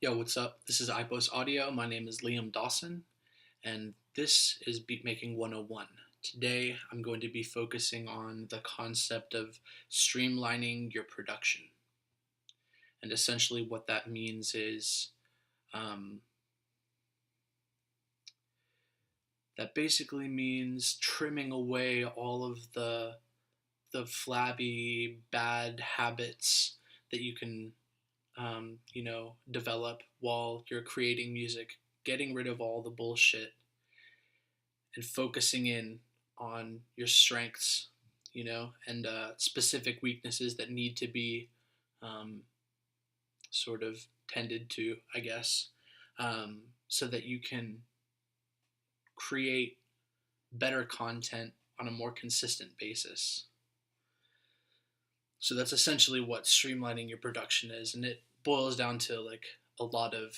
Yo, what's up? This is Ipos Audio. My name is Liam Dawson, and this is Beatmaking 101. Today, I'm going to be focusing on the concept of streamlining your production. And essentially, what that means is um, that basically means trimming away all of the flabby, bad habits that you can develop while you're creating music, getting rid of all the bullshit and focusing in on your strengths, and specific weaknesses that need to be um, sort of tended to, I guess, so that you can create better content on a more consistent basis. So that's essentially what streamlining your production is, and it boils down to like a lot of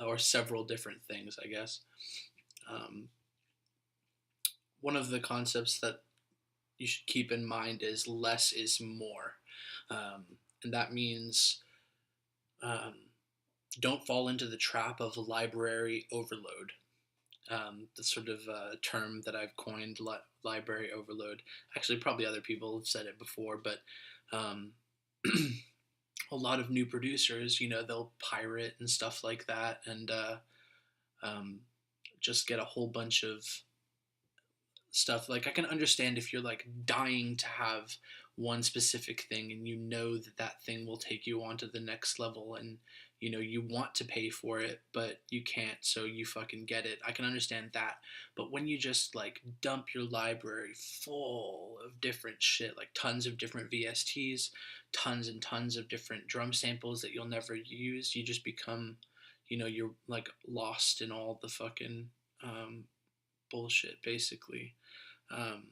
or several different things, I guess. Um, One of the concepts that you should keep in mind is less is more, and that means um, don't fall into the trap of library overload. The sort of term that I've coined, library overload. Actually, probably other people have said it before, but um, a lot of new producers, they'll pirate and stuff like that, and um, just get a whole bunch of stuff. Like, I can understand if you're like dying to have one specific thing and you know that that thing will take you on to the next level, and you want to pay for it but you can't, so you fucking get it. I can understand that. But when you just like dump your library full of different shit, like tons of different VSTs, tons and tons of different drum samples that you'll never use, you just become, you're like lost in all the fucking bullshit, basically. Um,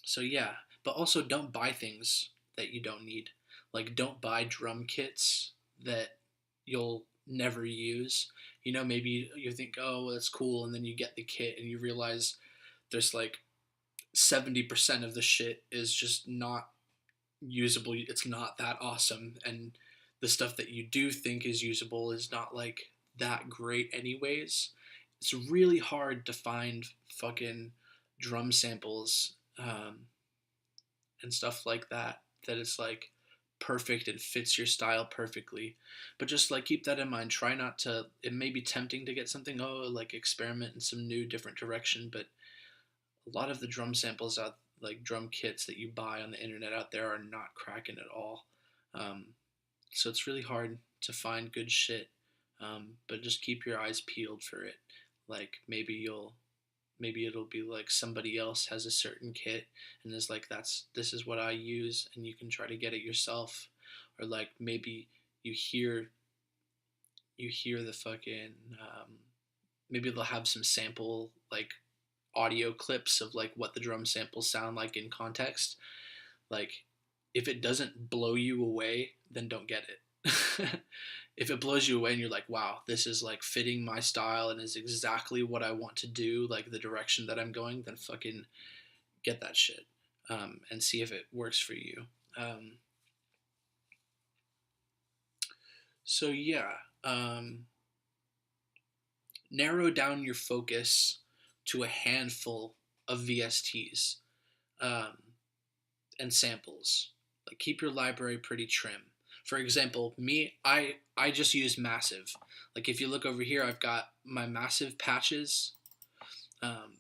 so yeah, but also don't buy things that you don't need. Like, don't buy drum kits that you'll never use. Maybe you think, oh, well, that's cool, and then you get the kit and you realize there's like 70% of the shit is just not usable. It's not that awesome, and the stuff that you do think is usable is not like that great anyways. It's really hard to find fucking drum samples and stuff like that is like perfect and fits your style perfectly. But just like keep that in mind. Try not to. It may be tempting to get something, like experiment in some new different direction, but a lot of the drum samples out, like drum kits that you buy on the internet out there, are not cracking at all. Um, so it's really hard to find good shit. But just keep your eyes peeled for it. Like, maybe it'll be like somebody else has a certain kit and is like, this is what I use, and you can try to get it yourself. Or like, maybe you hear the fucking maybe they'll have some sample like audio clips of like what the drum samples sound like in context. Like, if it doesn't blow you away, then don't get it. If it blows you away and you're like, wow, this is like fitting my style and is exactly what I want to do, like the direction that I'm going, then fucking get that shit, and see if it works for you. Um, so yeah, narrow down your focus to a handful of VSTs um, and samples. Like, keep your library pretty trim. For example, me, I just use Massive. Like, if you look over here, I've got my Massive patches, um,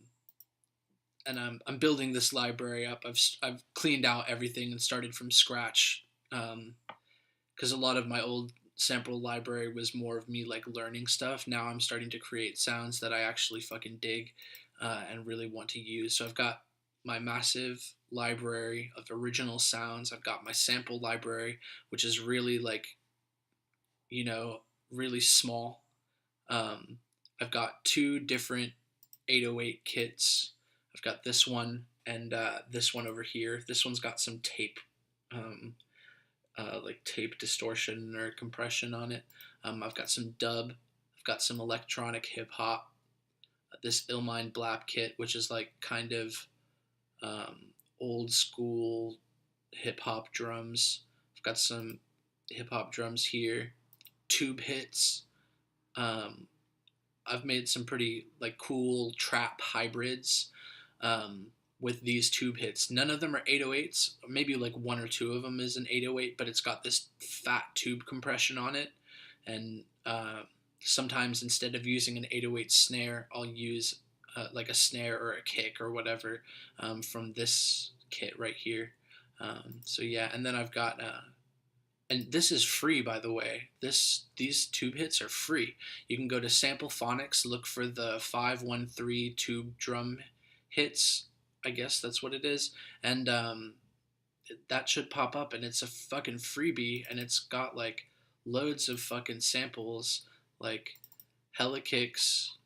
and I'm building this library up. I've cleaned out everything and started from scratch, because a lot of my old sample library was more of me like learning stuff. Now I'm starting to create sounds that I actually fucking dig, and really want to use. So I've got my Massive library of original sounds. I've got my sample library, which is really like, you know, really small. Um, I've got two different 808 kits. I've got this one and this one over here. This one's got some tape, um, like tape distortion or compression on it. I've got some dub. I've got some electronic hip hop. This Illmind Blap kit, which is like kind of um, old school hip hop drums. I've got some hip hop drums here. tube hits. Um, I've made some pretty like cool trap hybrids with these tube hits. None of them are 808s. Maybe like one or two of them is an 808, but it's got this fat tube compression on it. And sometimes instead of using an 808 snare, I'll use like a snare or a kick or whatever from this kit right here. So yeah, and then I've got and this is free, by the way. These tube hits are free. You can go to Samplephonics, look for the 513 tube drum hits. I guess that's what it is, and that should pop up, and it's a fucking freebie, and it's got like loads of fucking samples, like hella kicks,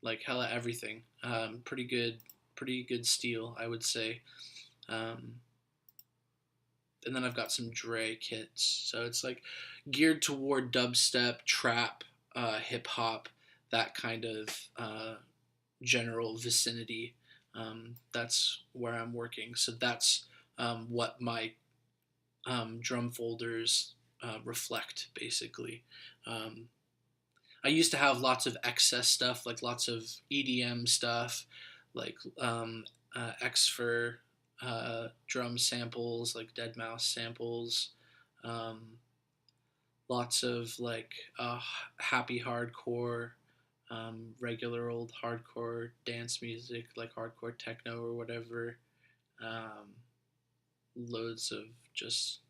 like hella everything. Pretty good steel, I would say. Um, and then I've got some Dre kits. So it's like geared toward dubstep, trap, hip hop, that kind of general vicinity. That's where I'm working. So that's what my drum folders reflect, basically. I used to have lots of excess stuff, like lots of EDM stuff, like X for drum samples, like Dead Mouse samples, um, lots of like happy hardcore, regular old hardcore dance music, like hardcore techno or whatever, loads of just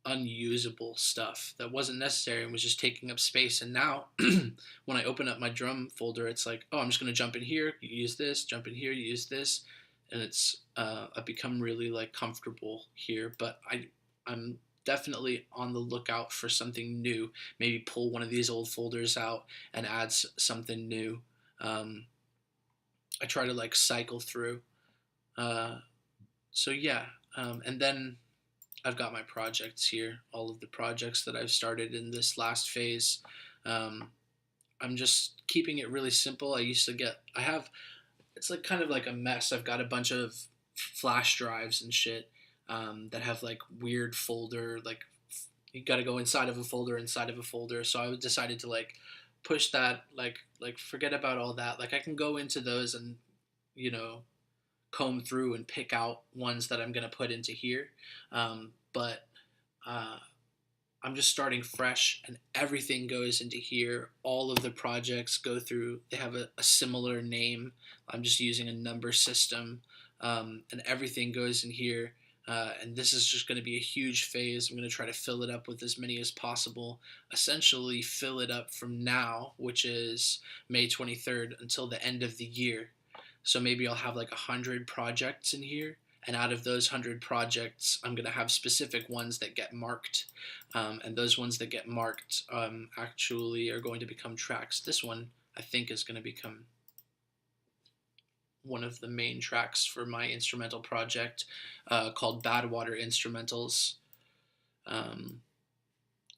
unusable stuff that wasn't necessary and was just taking up space. And now when I open up my drum folder, it's like, oh, I'm just going to jump in here, you use this, jump in here, you use this. And it's I've become really like comfortable here, but I'm definitely on the lookout for something new. Maybe pull one of these old folders out and add something new. I try to like cycle through. So yeah, and then I've got my projects here, all of the projects that I've started in this last phase. I'm just keeping it really simple. I have, it's like kind of like a mess. I've got a bunch of flash drives and shit that have like weird folder, like you got to go inside of a folder. So I decided to like push that, like forget about all that. Like I can go into those and, you know, comb through and pick out ones that I'm going to put into here. But I'm just starting fresh and everything goes into here. All of the projects go through, they have a similar name. I'm just using a number system and everything goes in here. And this is just going to be a huge phase. I'm going to try to fill it up with as many as possible. Essentially fill it up from now, which is May 23rd, until the end of the year. So maybe I'll have like 100 projects in here. And out of those 100 projects, I'm going to have specific ones that get marked. And those ones that get marked actually are going to become tracks. This one, I think, is going to become one of the main tracks for my instrumental project called Badwater Instrumentals.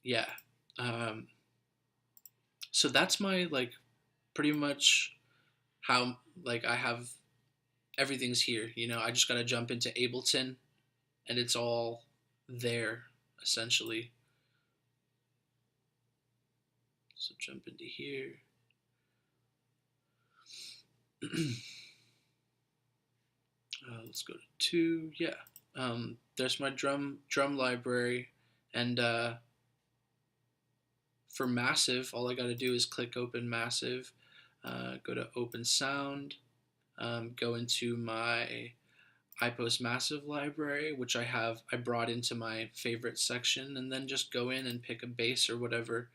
Yeah. So that's my, like, pretty much how, like, I have everything's here. You know, I just got to jump into Ableton and it's all there, essentially. So jump into here. Let's go to 2. Yeah. There's my drum library, and for Massive, all I got to do is click Open Massive, go to Open Sound, go into my Ipos Massive library, which I brought into my favorite section, and then just go in and pick a bass or whatever.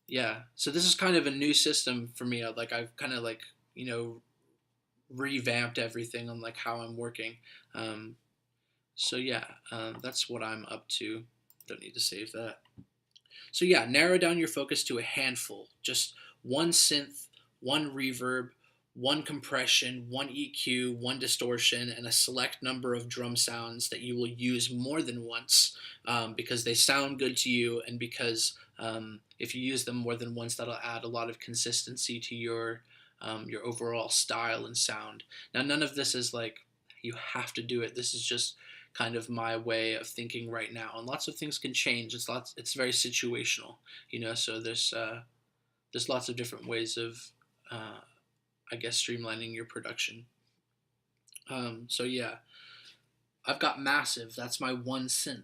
Yeah, so this is kind of a new system for me. I've kind of like, you know, revamped everything on like how I'm working. So yeah, that's what I'm up to. Don't need to save that. So yeah, narrow down your focus to a handful. Just one synth, one reverb, one compression, one EQ, one distortion, and a select number of drum sounds that you will use more than once because they sound good to you, and because if you use them more than once, that'll add a lot of consistency to your overall style and sound. Now, none of this is like you have to do it. This is just kind of my way of thinking right now. And lots of things can change. It's very situational, So there's lots of different ways of, I guess, streamlining your production. So yeah, I've got Massive. That's my one synth.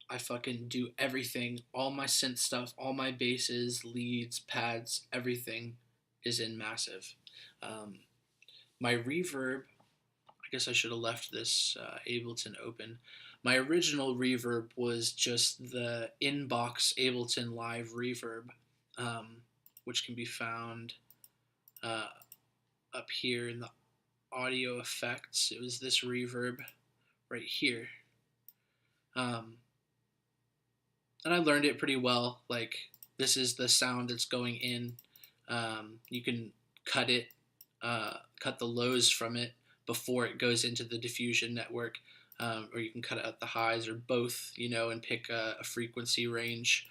I fucking do everything. All my synth stuff, all my basses, leads, pads, everything is in Massive. Um, my reverb, I guess I should have left this Ableton open. My original reverb was just the inbox Ableton Live reverb, which can be found up here in the audio effects. It was this reverb right here. And I learned it pretty well. Like, this is the sound that's going in. You can cut the lows from it before it goes into the diffusion network, or you can cut out the highs, or both, and pick a frequency range.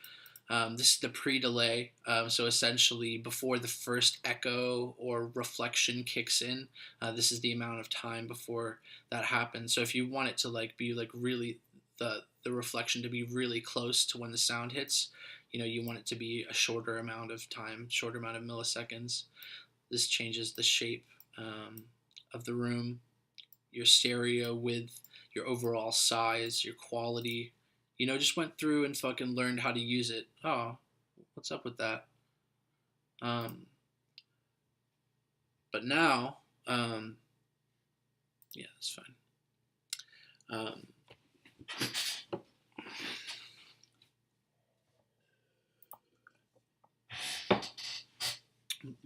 This is the pre-delay, so essentially before the first echo or reflection kicks in, this is the amount of time before that happens. So if you want it to be really the reflection to be really close to when the sound hits, you want it to be a shorter amount of time, shorter amount of milliseconds. This changes the shape of the room, your stereo width, your overall size, your quality. Just went through and fucking learned how to use it. Oh, what's up with that? But now, yeah, that's fine.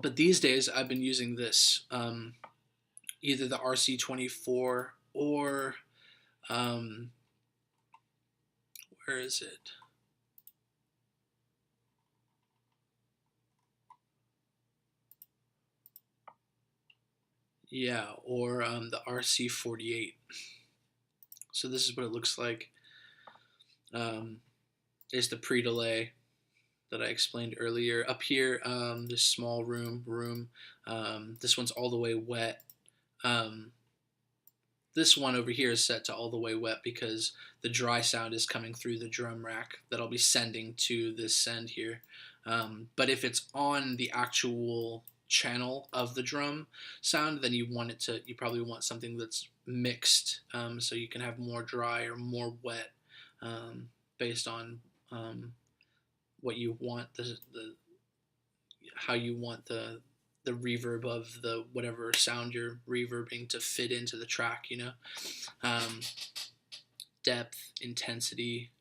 But these days I've been using this, either the RC24 or, where is it? Yeah, or the RC48. So this is what it looks like. Is the pre-delay that I explained earlier. Up here, this small room. This one's all the way wet. This one over here is set to all the way wet because the dry sound is coming through the drum rack that I'll be sending to this send here. But if it's on the actual channel of the drum sound, then you probably want something that's mixed, so you can have more dry or more wet, based on what you want, how you want the reverb of the whatever sound you're reverbing to fit into the track, depth, intensity.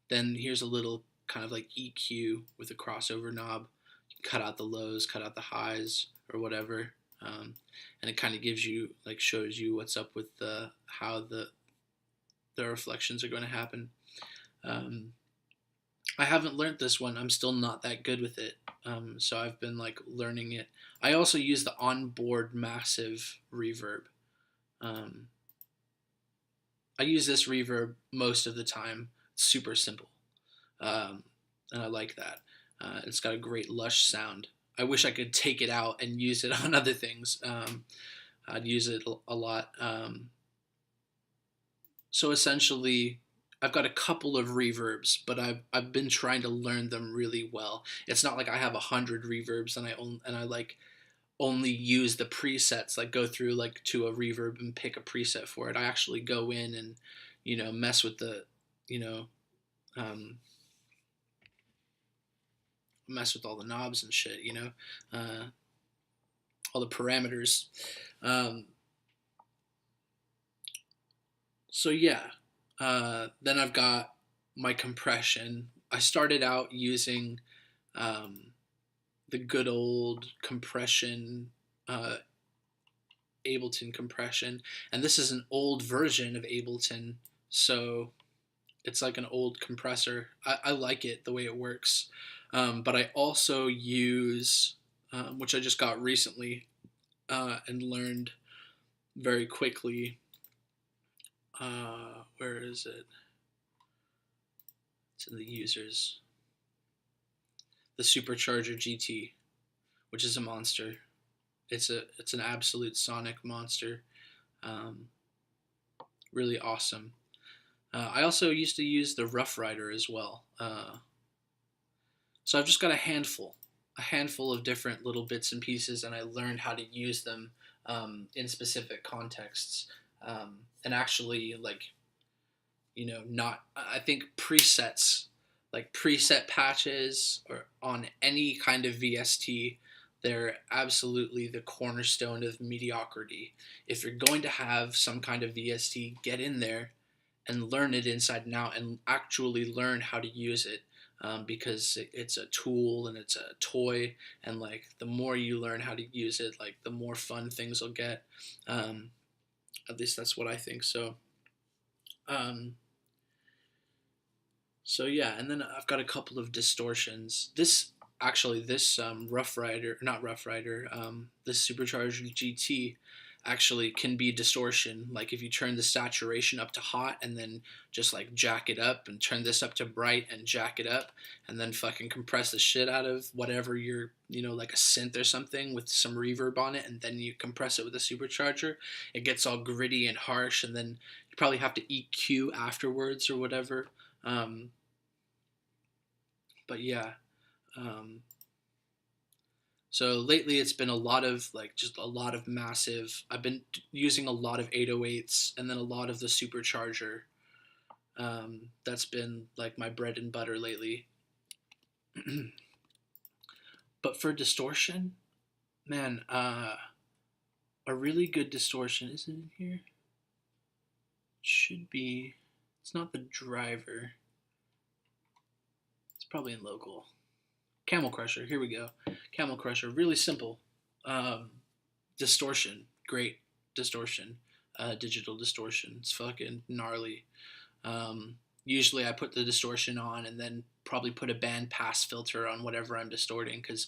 Then here's a little kind of like EQ with a crossover knob. You can cut out the lows, cut out the highs, or whatever, and it kind of gives you, shows you what's up with how the reflections are going to happen. I haven't learned this one. I'm still not that good with it. So I've been learning it. I also use the onboard Massive reverb. I use this reverb most of the time. It's super simple. And I like that. It's got a great lush sound. I wish I could take it out and use it on other things. I'd use it a lot. So essentially, I've got a couple of reverbs, but I've been trying to learn them really well. It's not like I have 100 reverbs and I only use the presets, go through to a reverb and pick a preset for it. I actually go in and mess with the mess with all the knobs and shit, all the parameters. So yeah. Then I've got my compression. I started out using the good old compression, Ableton compression, and this is an old version of Ableton, so it's like an old compressor. I like it the way it works, but I also use, which I just got recently and learned very quickly. Where is it? It's in the users. The Supercharger GT, which is a monster. It's an absolute sonic monster. Really awesome. I also used to use the Rough Rider as well. So I've just got a handful of different little bits and pieces, and I learned how to use them in specific contexts. And actually, like, not, I think presets, like preset patches or on any kind of VST, they're absolutely the cornerstone of mediocrity. If you're going to have some kind of VST, get in there and learn it inside and out and actually learn how to use it, because it's a tool and it's a toy, and like the more you learn how to use it, like the more fun things will get. um, at least that's what I think. Um, so yeah, and then I've got a couple of distortions. This Rough Rider, not Rough Rider, this Supercharged GT actually can be distortion. Like if you turn the saturation up to hot and then just like jack it up, and turn this up to bright and jack it up, and then fucking compress the shit out of whatever you're, like a synth or something with some reverb on it, and then you compress it with a supercharger, it gets all gritty and harsh, and then you probably have to EQ afterwards or whatever. But yeah, um, so lately it's been a lot of like just a lot of massive. I've been using a lot of 808s and then a lot of the supercharger. That's been like my bread and butter lately. But for distortion, man, a really good distortion, is it in here? It should be. It's not the driver. It's probably in local. Camel Crusher. Here we go. Camel Crusher. Really simple. Distortion. Great distortion. Digital distortion. It's fucking gnarly. Usually I put the distortion on and then probably put a band pass filter on whatever I'm distorting, because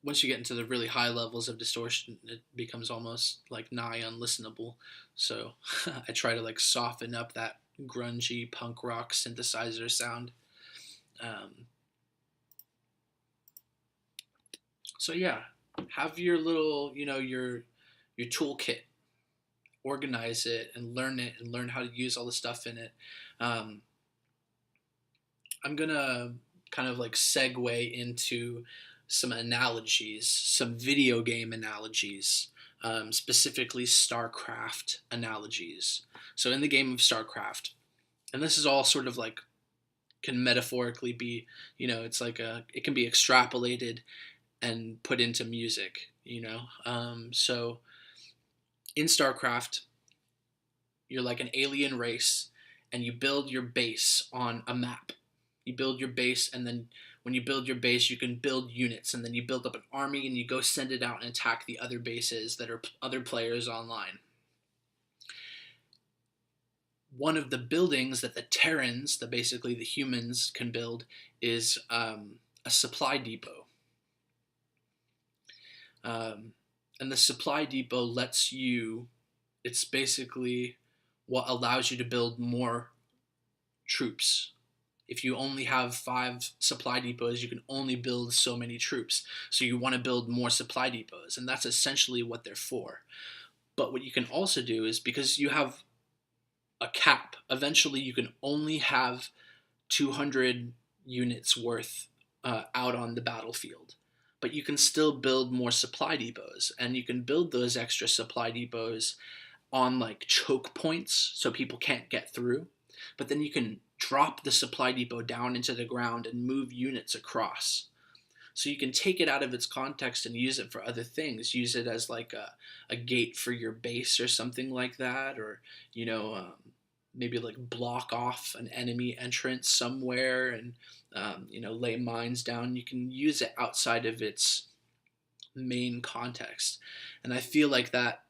once you get into the really high levels of distortion, it becomes almost like nigh unlistenable. So I try to like soften up that grungy punk rock synthesizer sound. Um, so yeah, have your little, your toolkit, organize it and learn how to use all the stuff in it. Um, I'm gonna kind of like segue into some analogies, some video game analogies, specifically StarCraft analogies. So in the game of StarCraft, and this is all sort of like can metaphorically be, it's like it can be extrapolated and put into music. So in StarCraft, you're like an alien race, and you build your base on a map. You build your base, and then when you build your base, you can build units, and then you build up an army, and you go send it out and attack the other bases that are other players online. One of the buildings that the Terrans, basically the humans, can build is a supply depot. And the supply depot it's basically what allows you to build more troops. If you only have 5 supply depots, you can only build so many troops. So you want to build more supply depots, and that's essentially what they're for. But what you can also do is, because you have a cap, eventually you can only have 200 units worth out on the battlefield. But you can still build more supply depots, and you can build those extra supply depots on like choke points so people can't get through. But then you can drop the supply depot down into the ground and move units across. So you can take it out of its context and use it for other things. Use it as like a gate for your base or something like that, or maybe like block off an enemy entrance somewhere and lay mines down. You can use it outside of its main context, and I feel like that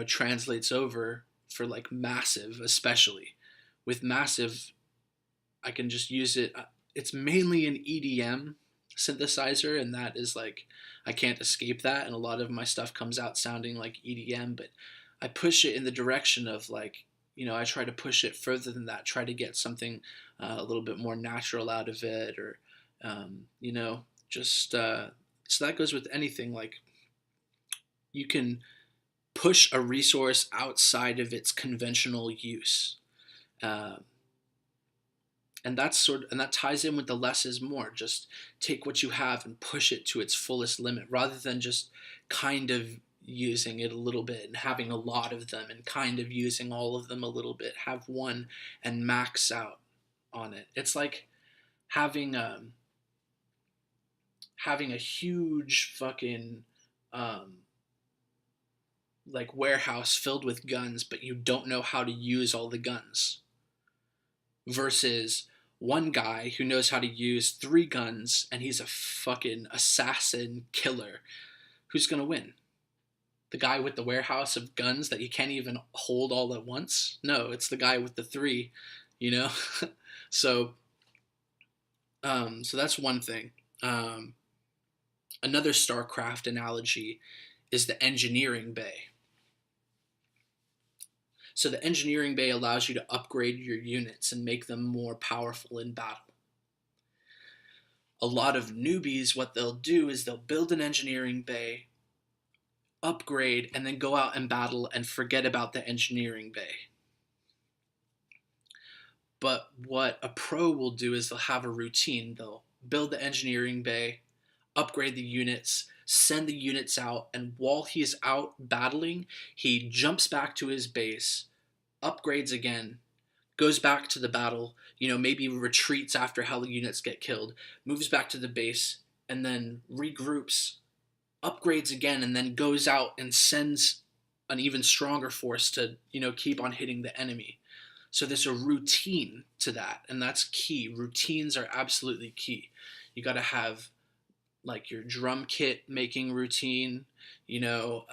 translates over for like massive, especially with massive. I can just use it. It's mainly an EDM synthesizer, and that is like, I can't escape that, and a lot of my stuff comes out sounding like EDM, but I push it in the direction of like, I try to push it further than that, try to get something a little bit more natural out of it, or so that goes with anything. Like, you can push a resource outside of its conventional use. And that ties in with the less is more. Just take what you have and push it to its fullest limit, rather than just kind of using it a little bit and having a lot of them and kind of using all of them a little bit. Have one and max out on it. It's like having having a huge fucking um, like warehouse filled with guns, but you don't know how to use all the guns, versus one guy who knows how to use 3 guns and he's a fucking assassin killer. Who's gonna win? The guy with the warehouse of guns that you can't even hold all at once? No, it's the guy with the 3, you know? so so that's one thing. Another StarCraft analogy is the engineering bay. So the engineering bay allows you to upgrade your units and make them more powerful in battle. A lot of newbies, what they'll do is they'll build an engineering bay, upgrade, and then go out and battle and forget about the engineering bay. But what a pro will do is they'll have a routine. They'll build the engineering bay, upgrade the units, send the units out, and while he's out battling, he jumps back to his base, upgrades again, goes back to the battle, maybe retreats after how the units get killed, moves back to the base, and then regroups, upgrades again, and then goes out and sends an even stronger force to, keep on hitting the enemy. So there's a routine to that, and that's key. Routines are absolutely key. You got to have like your drum kit making routine, your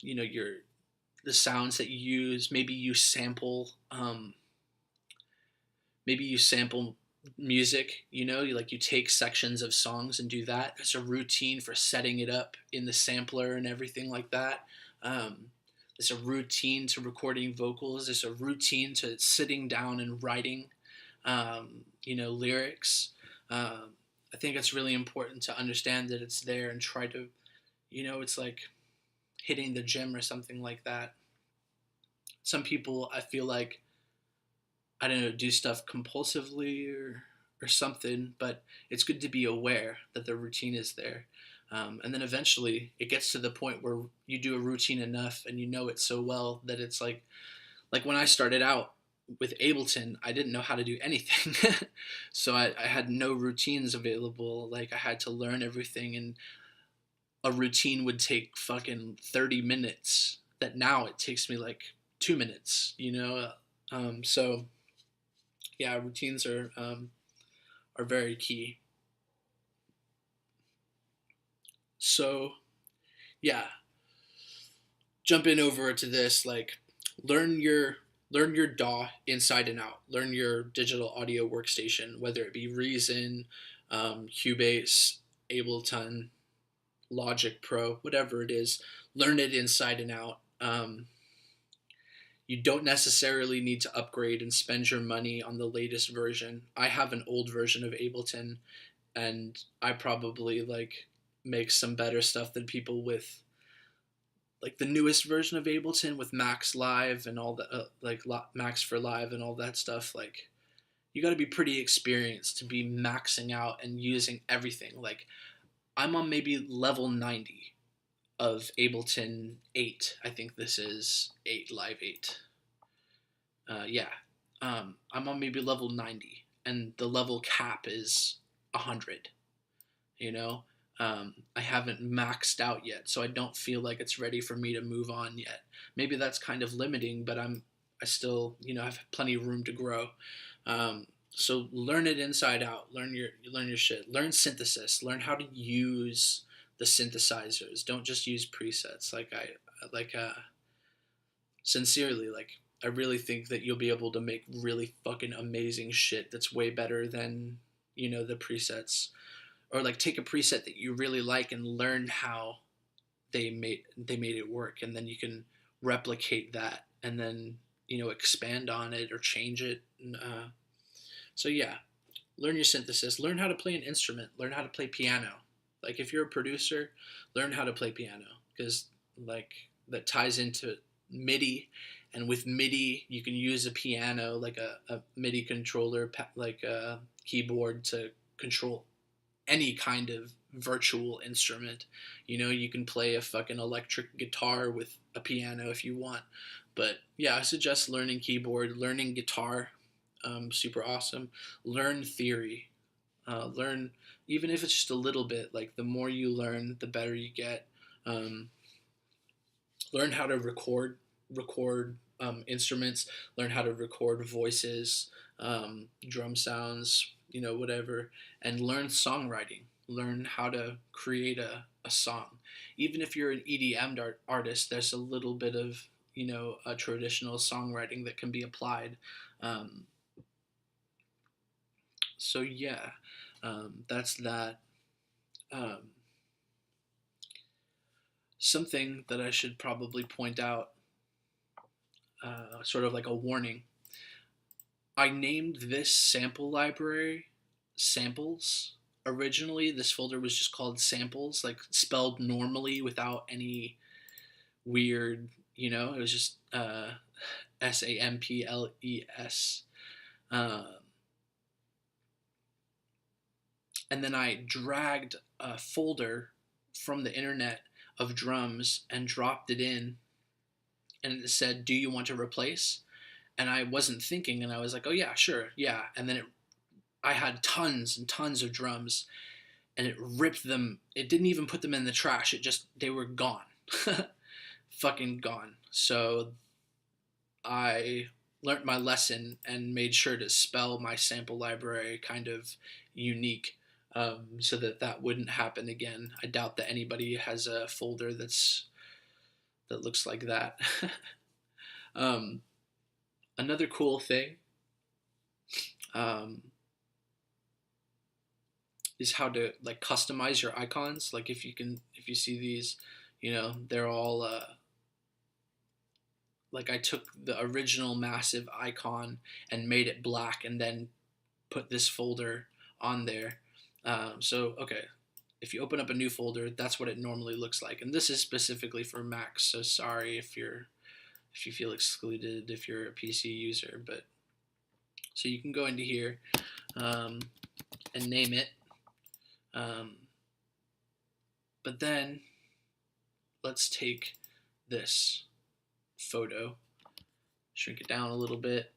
the sounds that you use. Maybe you sample music. You take sections of songs and do that. There's a routine for setting it up in the sampler and everything like that. There's a routine to recording vocals. There's a routine to sitting down and writing, lyrics. I think it's really important to understand that it's there and try to, it's like hitting the gym or something like that. Some people, I feel like, I don't know, do stuff compulsively or something, but it's good to be aware that the routine is there. And then eventually it gets to the point where you do a routine enough and you know it so well that it's like when I started out with Ableton, I didn't know how to do anything. So I had no routines available. Like I had to learn everything, and a routine would take fucking 30 minutes that now it takes me like 2 minutes, so yeah, routines are very key. So yeah, jumping over to this, like learn your DAW inside and out. Learn your digital audio workstation, whether it be Reason, Cubase, Ableton, Logic Pro, whatever it is. Learn it inside and out. You don't necessarily need to upgrade and spend your money on the latest version. I have an old version of Ableton, and I probably make some better stuff than people with the newest version of Ableton with Max Live and all the Max for Live and all that stuff. Like, you got to be pretty experienced to be maxing out and using everything. Like, I'm on maybe level 90 of Ableton 8. I think this is 8, Live 8. I'm on maybe level 90, and the level cap is 100, I haven't maxed out yet, so I don't feel like it's ready for me to move on yet. Maybe that's kind of limiting, but I still, have plenty of room to grow. So learn it inside out. Learn your shit. Learn synthesis. Learn how to use the synthesizers. Don't just use presets. Sincerely, I really think that you'll be able to make really fucking amazing shit that's way better than, the presets. Or take a preset that you really like and learn how they made it work, and then you can replicate that and then expand on it or change it. So yeah, learn your synthesis. Learn how to play an instrument. Learn how to play piano. If you're a producer, learn how to play piano, because that ties into MIDI And with MIDI, you can use a piano, like a MIDI controller, like a keyboard, to control any kind of virtual instrument. You can play a fucking electric guitar with a piano if you want. But yeah, I suggest learning keyboard, learning guitar. Super awesome. Learn theory. Learn, even if it's just a little bit. Like, the more you learn, the better you get. Um, Learn how to record instruments. Learn how to record voices, drum sounds, whatever. And learn songwriting. Learn how to create a song. Even if you're an EDM artist, there's a little bit of a traditional songwriting that can be applied. Um, so yeah, that's that. Um, Something that I should probably point out, sort of like a warning. I named this sample library Samples. Originally, this folder was just called Samples, like spelled normally without any weird, it was just Samples. And then I dragged a folder from the internet of drums and dropped it in, and it said, "Do you want to replace?" And I wasn't thinking, and I was like, "Oh yeah, sure, yeah." And then I had tons and tons of drums, and it ripped them. It didn't even put them in the trash. They were gone. Fucking gone. So I learned my lesson and made sure to spell my sample library kind of unique, so that wouldn't happen again. I doubt that anybody has a folder that looks like that. um, Another cool thing, um, is how to like customize your icons. Like, if you see these, they're all like, I took the original massive icon and made it black, and then put this folder on there. So okay, if you open up a new folder, that's what it normally looks like. And this is specifically for Macs, so sorry if you feel excluded if you're a PC user. But so you can go into here, and name it. But then let's take this photo, shrink it down a little bit,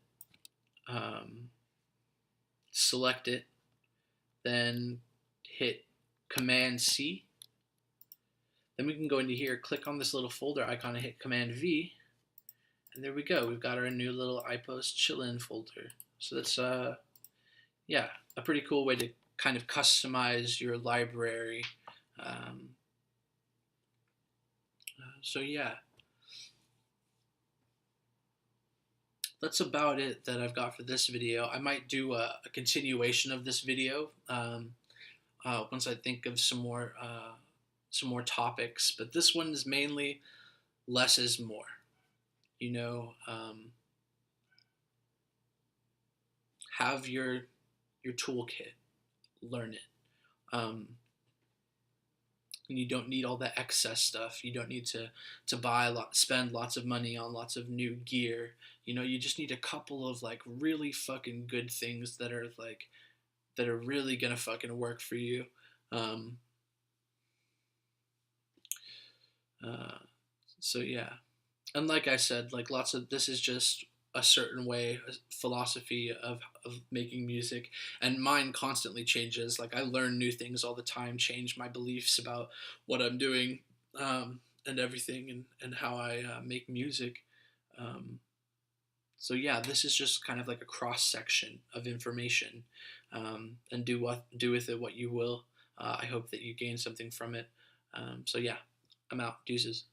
select it, then hit Command C. Then we can go into here, click on this little folder icon, and hit Command V. And there we go. We've got our new little Ipos chillin' folder. So that's a pretty cool way to kind of customize your library. So yeah, that's about it that I've got for this video. I might do a continuation of this video once I think of some more topics. But this one is mainly less is more. Have your toolkit, learn it. And you don't need all that excess stuff. You don't need to spend lots of money on lots of new gear. You just need a couple of like really fucking good things that are really gonna fucking work for you. So yeah, and like I said, like this is just a certain way, a philosophy of making music, and mine constantly changes. Like, I learn new things all the time, change my beliefs about what I'm doing, and everything, and how I make music. So yeah, this is just kind of like a cross section of information, and do with it what you will. I hope that you gain something from it. So yeah, I'm out. Deuces.